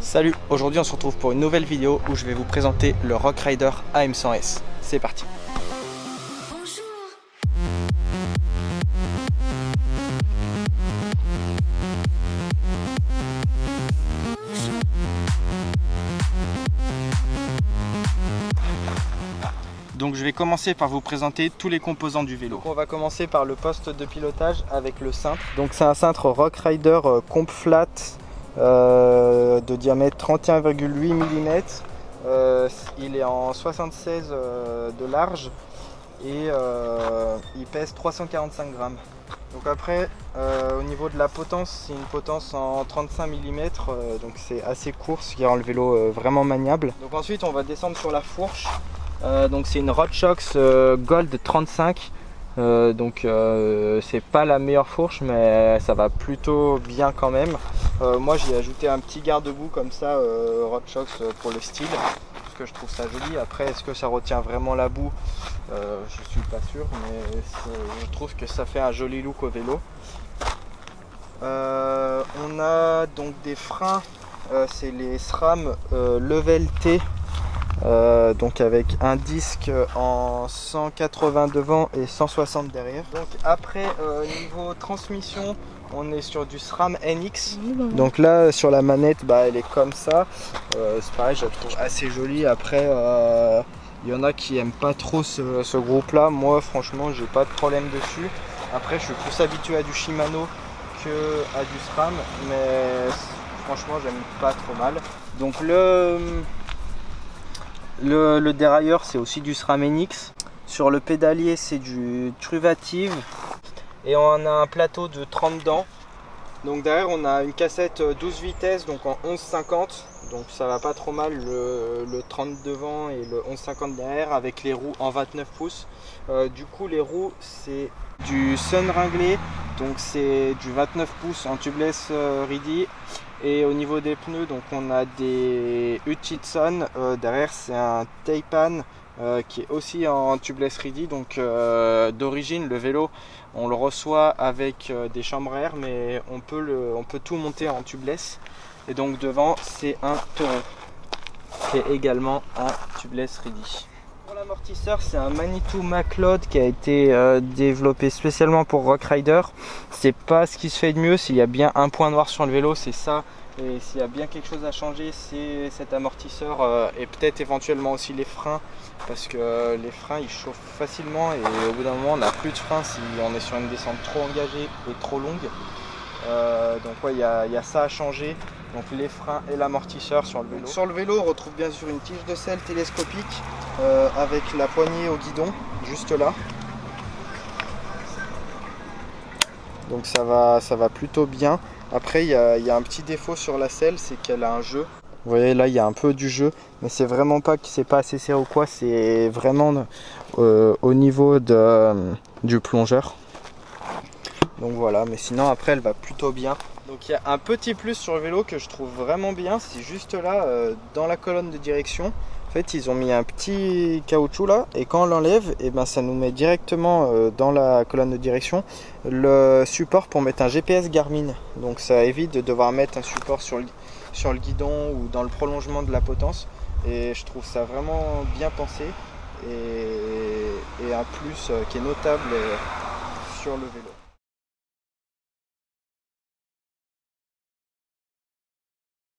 Salut, aujourd'hui on se retrouve pour une nouvelle vidéo où je vais vous présenter le Rock Rider AM100S. C'est parti. Donc je vais commencer par vous présenter tous les composants du vélo. Donc on va commencer par le poste de pilotage avec le cintre. Donc c'est un cintre Rock Rider Comp Flat de diamètre 31,8 mm. Il est en 76 de large et il pèse 345 grammes. Donc après au niveau de la potence, c'est une potence en 35 mm, donc c'est assez court, ce qui rend le vélo vraiment maniable. Donc ensuite on va descendre sur la fourche. Donc c'est une Rodshox Gold 35, donc c'est pas la meilleure fourche mais ça va plutôt bien quand même. Moi j'ai ajouté un petit garde-boue comme ça Rodshox pour le style parce que je trouve ça joli. Après est-ce que ça retient vraiment la boue, je suis pas sûr, mais je trouve que ça fait un joli look au vélo. On a donc des freins, c'est les SRAM Level T. Donc avec un disque en 180 devant et 160 derrière. Donc après niveau transmission, on est sur du SRAM NX. Donc là sur la manette elle est comme ça, c'est pareil, je la trouve assez jolie. Après il y en a qui aiment pas trop ce groupe là. Moi franchement j'ai pas de problème dessus. Après je suis plus habitué à du Shimano que à du SRAM, mais franchement j'aime pas trop mal. Donc le dérailleur c'est aussi du SRAM NX. Sur le pédalier c'est du Truvative et on a un plateau de 30 dents. Donc derrière on a une cassette 12 vitesses donc en 11,50, donc ça va pas trop mal, le 30 devant et le 11,50 derrière, avec les roues en 29 pouces. Du coup les roues c'est du Sun Wrangler, donc c'est du 29 pouces en tubeless Reedy. Et au niveau des pneus, donc on a des Hutchinson, derrière c'est un Taipan qui est aussi en tubeless Reedy. Donc d'origine le vélo on le reçoit avec des chambres à air, mais on peut tout monter en tubeless. Et donc devant c'est un Toro qui est également en tubeless Reedy. Pour l'amortisseur, c'est un Manitou Macleod qui a été développé spécialement pour Rock Rider. C'est pas ce qui se fait de mieux. S'il y a bien un point noir sur le vélo, c'est ça. Et s'il y a bien quelque chose à changer, c'est cet amortisseur et peut-être éventuellement aussi les freins, parce que les freins ils chauffent facilement et au bout d'un moment on n'a plus de freins si on est sur une descente trop engagée et trop longue. Donc ouais, il y a ça à changer. Donc les freins et l'amortisseur sur le vélo. Sur le vélo, on retrouve bien sûr une tige de selle télescopique avec la poignée au guidon juste là. Donc ça va plutôt bien. Après il y a un petit défaut sur la selle, c'est qu'elle a un jeu. Vous voyez là il y a un peu du jeu, mais c'est vraiment pas que c'est pas assez serré ou quoi, c'est vraiment au niveau du plongeur. Donc voilà, mais sinon après elle va plutôt bien. Donc il y a un petit plus sur le vélo que je trouve vraiment bien, c'est juste là dans la colonne de direction. En fait ils ont mis un petit caoutchouc là, et quand on l'enlève, et ça nous met directement dans la colonne de direction le support pour mettre un GPS Garmin. Donc ça évite de devoir mettre un support sur le guidon ou dans le prolongement de la potence. Et je trouve ça vraiment bien pensé et un plus qui est notable sur le vélo.